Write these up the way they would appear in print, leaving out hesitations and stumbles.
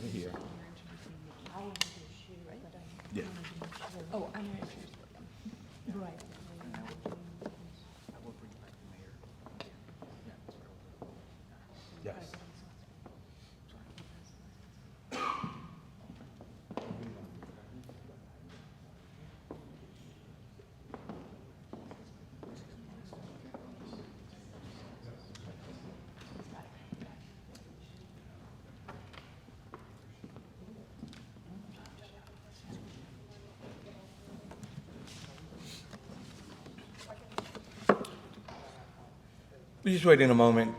here. I'll introduce you, but Yeah. Oh, I'm going to introduce William. Right. Yes. We're just waiting a moment.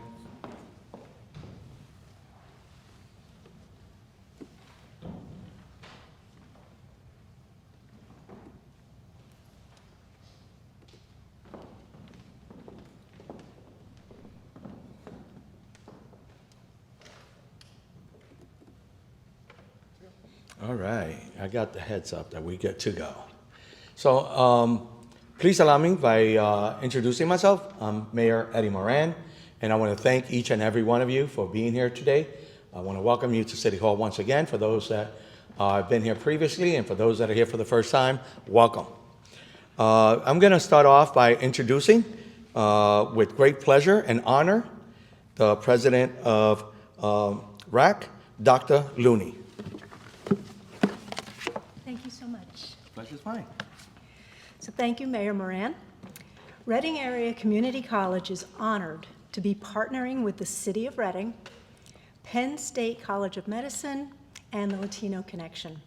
All right, I got the heads up that we get to go. So please allow me by introducing myself. I'm Mayor Eddie Moran, and I want to thank each and every one of you for being here today. I want to welcome you to City Hall once again. For those that have been here previously and for those that are here for the first time, welcome. I'm going to start off by introducing, with great pleasure and honor, the president of RAC, Dr. Looney. Thank you so much. Pleasure's mine. So thank you, Mayor Moran. Reading Area Community College is honored to be partnering with the City of Reading, Penn State College of Medicine, and the Latino Connection.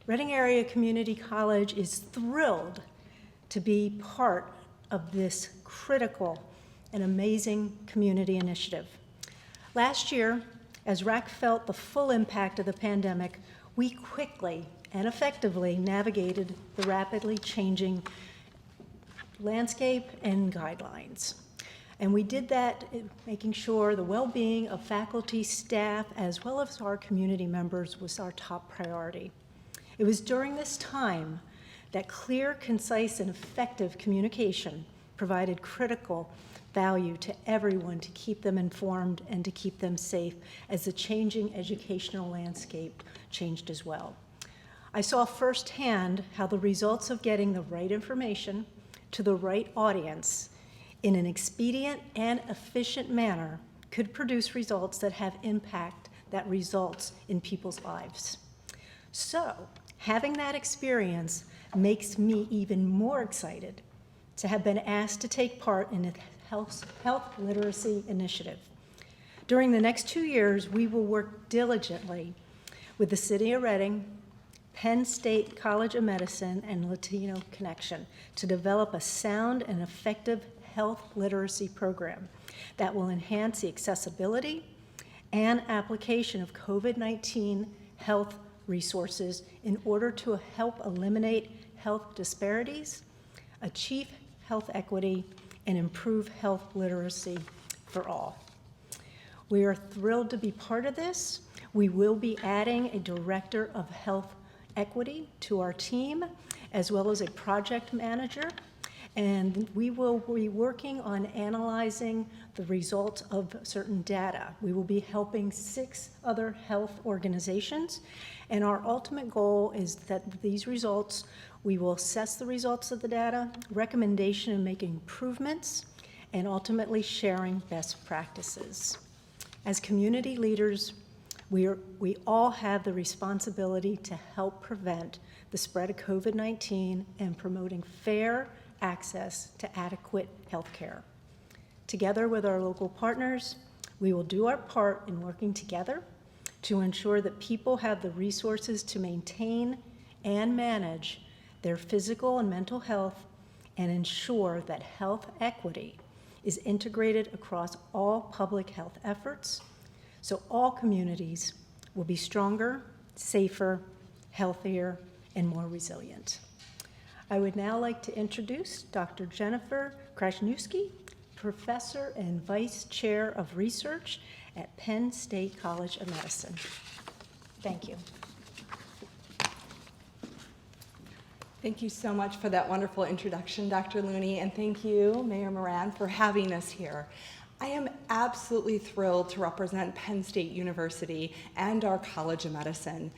Reading Area Community College is thrilled to be part of this critical and amazing community initiative. Last year, as RAC felt the full impact of the pandemic, we quickly and effectively navigated the rapidly changing landscape and guidelines. And we did that making sure the well-being of faculty, staff, as well as our community members was our top priority. It was during this time that clear, concise, and effective communication provided critical value to everyone to keep them informed and to keep them safe as the changing educational landscape changed as well. I saw firsthand how the results of getting the right information to the right audience in an expedient and efficient manner could produce results that have impact that results in people's lives. So, having that experience makes me even more excited to have been asked to take part in a health literacy initiative. During the next 2 years, we will work diligently with the City of Reading, Penn State College of Medicine, and Latino Connection to develop a sound and effective health literacy program that will enhance the accessibility and application of COVID-19 health resources in order to help eliminate health disparities, achieve health equity, and improve health literacy for all. We are thrilled to be part of this. We will be adding a director of health equity to our team, as well as a project manager, and we will be working on analyzing the results of certain data. We will be helping 6 other health organizations, and our ultimate goal is that these results, we will assess the results of the data, recommendation and making improvements, and ultimately sharing best practices. As community leaders, we all have the responsibility to help prevent the spread of COVID-19 and promoting fair access to adequate health care. Together with our local partners, we will do our part in working together to ensure that people have the resources to maintain and manage their physical and mental health and ensure that health equity is integrated across all public health efforts, so all communities will be stronger, safer, healthier, and more resilient. I would now like to introduce Dr. Jennifer Krasniewski, Professor and Vice Chair of Research at Penn State College of Medicine. Thank you. Thank you so much for that wonderful introduction, Dr. Looney, and thank you, Mayor Moran, for having us here. I am absolutely thrilled to represent Penn State University and our College of Medicine.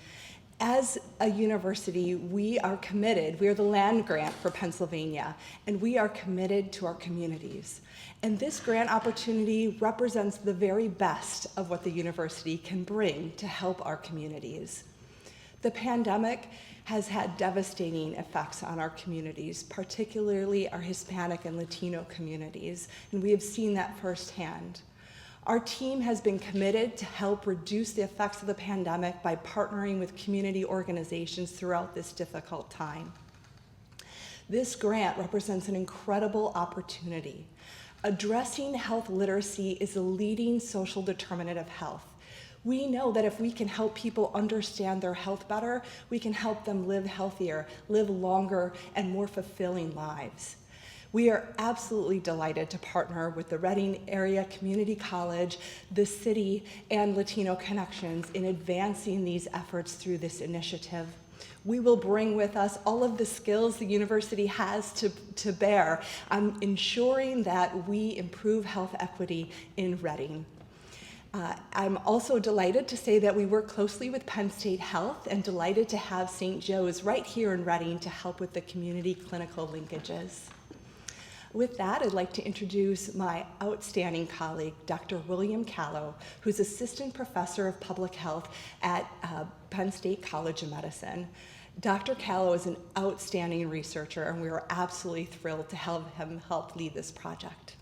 As a university, we are committed. We are the land grant for Pennsylvania, and we are committed to our communities. And this grant opportunity represents the very best of what the university can bring to help our communities. The pandemic has had devastating effects on our communities, particularly our Hispanic and Latino communities, and we have seen that firsthand. Our team has been committed to help reduce the effects of the pandemic by partnering with community organizations throughout this difficult time. This grant represents an incredible opportunity. Addressing health literacy is a leading social determinant of health. We know that if we can help people understand their health better, we can help them live healthier, live longer, and more fulfilling lives. We are absolutely delighted to partner with the Reading Area Community College, the city, and Latino Connections in advancing these efforts through this initiative. We will bring with us all of the skills the university has to bear on ensuring that we improve health equity in Reading. I'm also delighted to say that we work closely with Penn State Health and delighted to have St. Joe's right here in Reading to help with the community clinical linkages. With that, I'd like to introduce my outstanding colleague, Dr. William Callow, who's Assistant Professor of Public Health at Penn State College of Medicine. Dr. Callow is an outstanding researcher, and we are absolutely thrilled to have him help lead this project.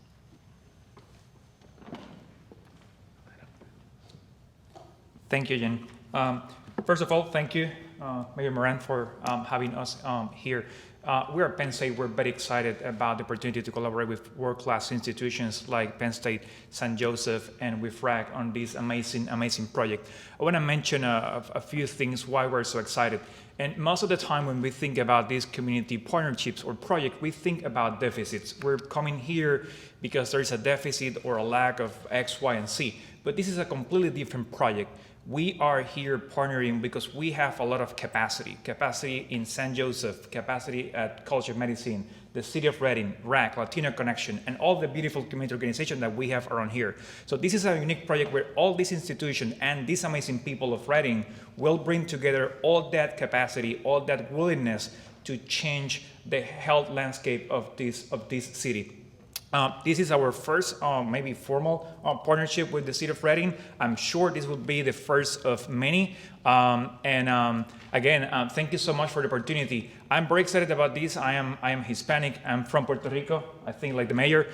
Thank you, Jen. First of all, thank you, Mayor Moran, for having us here. We're at Penn State. We're very excited about the opportunity to collaborate with world-class institutions like Penn State, St. Joseph, and with RAC on this amazing project. I want to mention a few things why we're so excited. And most of the time when we think about these community partnerships or projects, we think about deficits. We're coming here because there is a deficit or a lack of X, Y, and Z. But this is a completely different project. We are here partnering because we have a lot of capacity in St. Joseph, capacity at College of Medicine, the City of Reading, RAC, Latino Connection, and all the beautiful community organizations that we have around here. So this is a unique project where all these institutions and these amazing people of Reading will bring together all that capacity, all that willingness to change the health landscape of this city. This is our first, maybe formal partnership with the City of Reading. I'm sure this will be the first of many. Again, thank you so much for the opportunity. I'm very excited about this. I am Hispanic. I'm from Puerto Rico, I think like the mayor.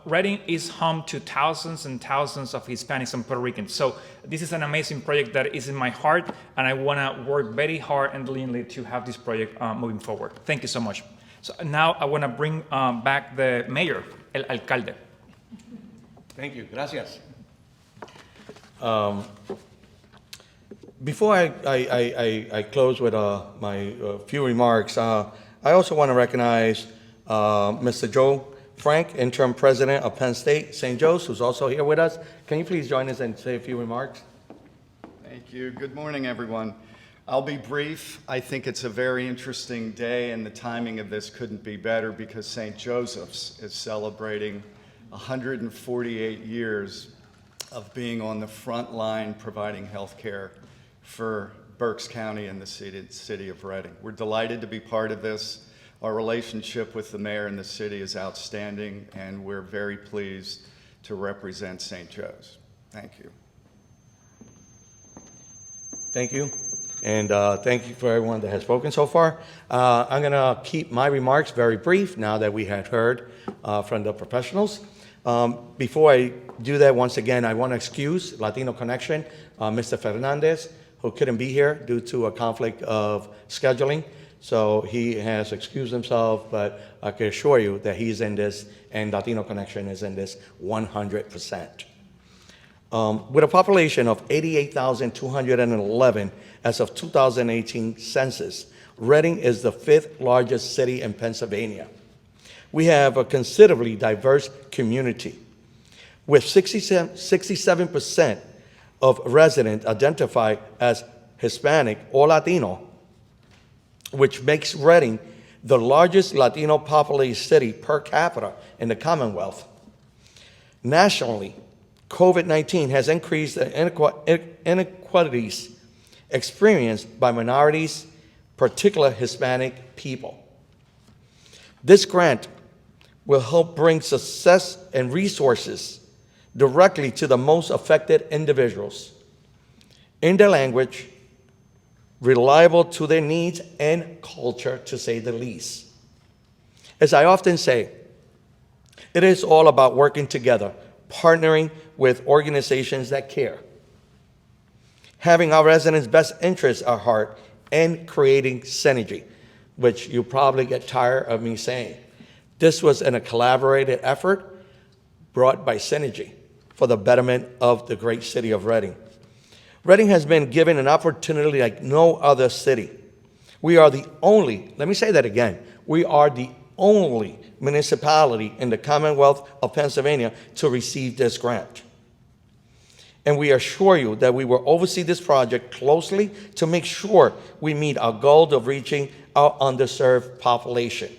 Reading is home to thousands and thousands of Hispanics and Puerto Ricans. So this is an amazing project that is in my heart, and I want to work very hard and diligently to have this project moving forward. Thank you so much. So now I want to bring back the mayor, el alcalde. Thank you. Gracias. Before I close with my few remarks, I also want to recognize Mr. Joe Frank, interim president of Penn State St. Joe's, who's also here with us. Can you please join us and say a few remarks? Thank you. Good morning, everyone. I'll be brief. I think it's a very interesting day, and the timing of this couldn't be better because St. Joseph's is celebrating 148 years of being on the front line providing health care for Berks County and the city of Reading. We're delighted to be part of this. Our relationship with the mayor and the city is outstanding, and we're very pleased to represent St. Joe's. Thank you. Thank you. And thank you for everyone that has spoken so far. I'm going to keep my remarks very brief now that we had heard from the professionals. Before I do that, once again, I want to excuse Latino Connection, Mr. Fernandez, who couldn't be here due to a conflict of scheduling. So he has excused himself, but I can assure you that he's in this, and Latino Connection is in this 100%. With a population of 88,211 as of 2018 census, Reading is the 5th largest city in Pennsylvania. We have a considerably diverse community, with 67% of residents identify as Hispanic or Latino, which makes Reading the largest Latino populated city per capita in the Commonwealth. Nationally, COVID-19 has increased the inequalities experienced by minorities, particularly Hispanic people. This grant will help bring success and resources directly to the most affected individuals in their language, reliable to their needs and culture, to say the least. As I often say, it is all about working together, partnering with organizations that care, having our residents' best interests at heart, and creating synergy, which you probably get tired of me saying. This was in a collaborated effort brought by Synergy for the betterment of the great city of Reading. Reading has been given an opportunity like no other city. We are the only, let me say that again, we are the only municipality in the Commonwealth of Pennsylvania to receive this grant. And we assure you that we will oversee this project closely to make sure we meet our goal of reaching our underserved population.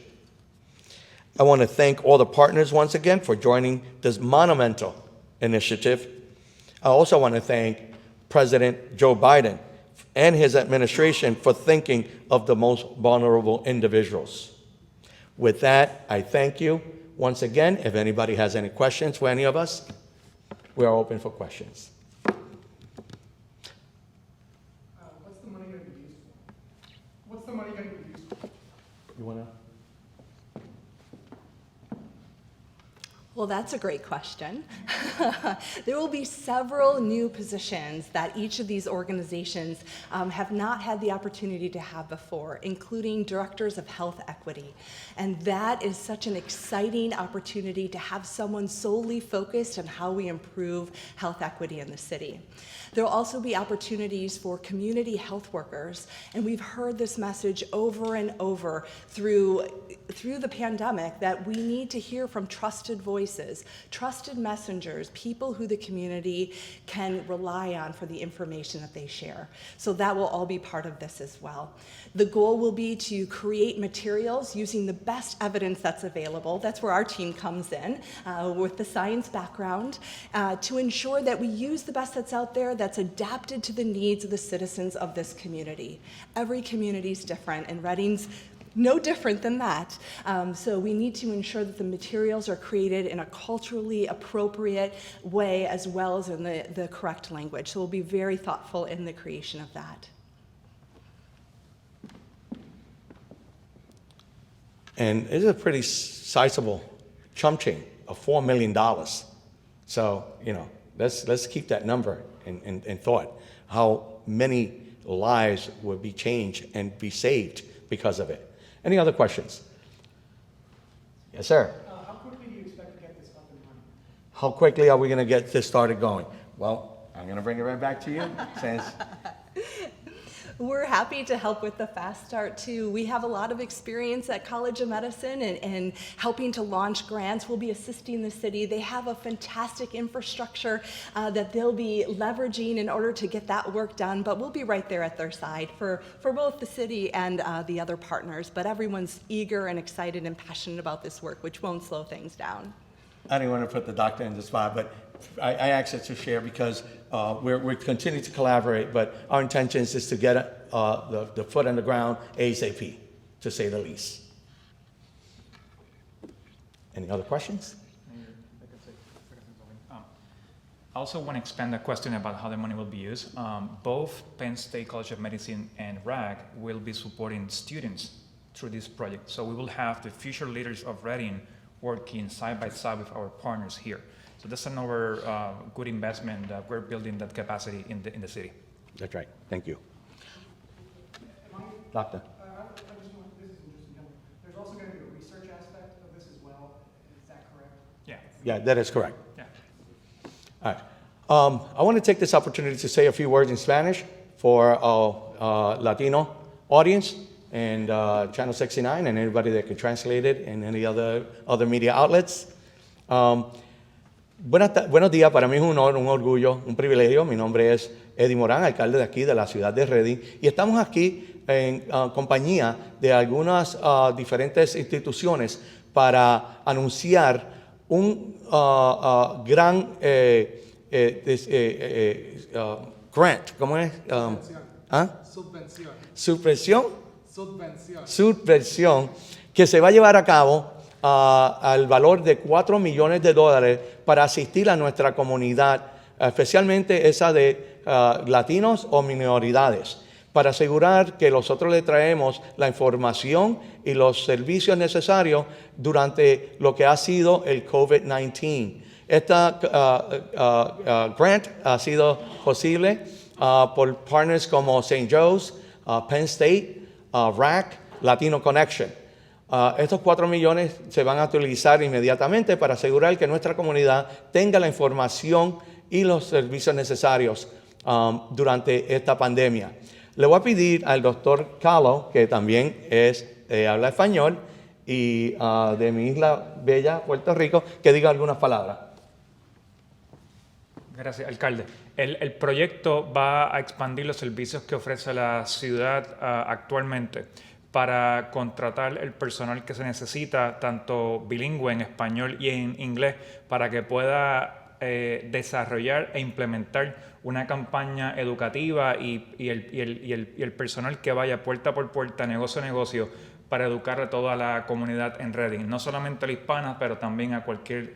I want to thank all the partners once again for joining this monumental initiative. I also want to thank President Joe Biden and his administration for thinking of the most vulnerable individuals. With that, I thank you once again. If anybody has any questions for any of us, we are open for questions. What's the money going to be used for? What's the money going to be used for? You want to? Well, that's a great question. There will be several new positions that each of these organizations have not had the opportunity to have before, including directors of health equity. And that is such an exciting opportunity to have someone solely focused on how we improve health equity in the city. There will also be opportunities for community health workers, and we've heard this message over and over through the pandemic that we need to hear from trusted voices, trusted messengers, people who the community can rely on for the information that they share. So that will all be part of this as well. The goal will be to create materials using the best evidence that's available. That's where our team comes in with the science background to ensure that we use the best that's out there that's adapted to the needs of the citizens of this community. Every community is different, and Reading's no different than that. So we need to ensure that the materials are created in a culturally appropriate way as well as in the correct language. So we'll be very thoughtful in the creation of that. And it's a pretty sizable chump change of $4 million. So, let's keep that number in thought, how many lives would be changed and be saved because of it. Any other questions? Yes, sir. How quickly do you expect to get this up and running? How quickly are we going to get this started going? Well, I'm going to bring it right back to you, since We're happy to help with the Fast Start too. We have a lot of experience at College of Medicine and helping to launch grants. We'll be assisting the city. They have a fantastic infrastructure that they'll be leveraging in order to get that work done, but we'll be right there at their side for both the city and the other partners. But everyone's eager and excited and passionate about this work, which won't slow things down. I didn't want to put the doctor in the spot, but I asked her to share because we're continuing to collaborate, but our intention is to get the foot on the ground ASAP, to say the least. Any other questions? I also want to expand the question about how the money will be used. Both Penn State College of Medicine and RAG will be supporting students through this project. So we will have the future leaders of Reading working side by side with our partners here. So that's another good investment that we're building that capacity in the city. That's right. Thank you. Doctor. I just want, this is interesting. There's also going to be a research aspect of this as well. Is that correct? Yeah. Yeah, that is correct. Yeah. All right. I want to take this opportunity to say a few words in Spanish for our Latino audience and Channel 69 and anybody that can translate it and any other media outlets. Buenos días, para mí es un honor, un orgullo, un privilegio. Mi nombre es Eddie Moran, alcalde de aquí, de la ciudad de Reading, y estamos aquí en compañía de algunas diferentes instituciones para anunciar un gran grant, ¿cómo es? ¿Ah? Subvención. Subvención. Subvención. Subvención que se va a llevar a cabo al valor de $4 millones para asistir a nuestra comunidad, especialmente esa de latinos o minoridades, para asegurar que nosotros le traemos la información y los servicios necesarios durante lo que ha sido el COVID-19. Esta grant ha sido posible por partners como St. Joe's, Penn State, RAC, Latino Connection. Estos 4 millones se van a utilizar inmediatamente para asegurar que nuestra comunidad tenga la información y los servicios necesarios durante esta pandemia. Le voy a pedir al doctor Calo, que también habla español y de mi isla bella, Puerto Rico, que diga algunas palabras. Gracias, alcalde. El proyecto va a expandir los servicios que ofrece la ciudad actualmente para contratar el personal que se necesita, tanto bilingüe en español y en inglés, para que pueda desarrollar e implementar una campaña educativa y el personal que vaya puerta por puerta, negocio a negocio, para educar a toda la comunidad en Reading, no solamente a la hispana, pero también a cualquier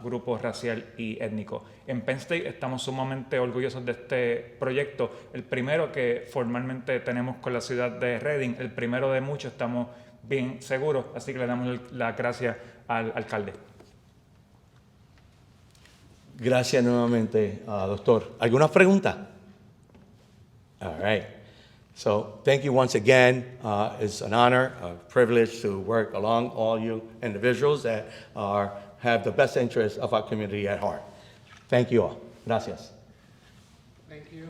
grupo racial y étnico. En Penn State estamos sumamente orgullosos de este proyecto, el primero que formalmente tenemos con la ciudad de Reading, el primero de muchos, estamos bien seguros, así que le damos las gracias al alcalde. Gracias nuevamente, doctor. ¿Alguna pregunta? All right. So thank you once again. It's an honor, a privilege to work along all you individuals that have the best interests of our community at heart. Thank you all. Gracias. Thank you.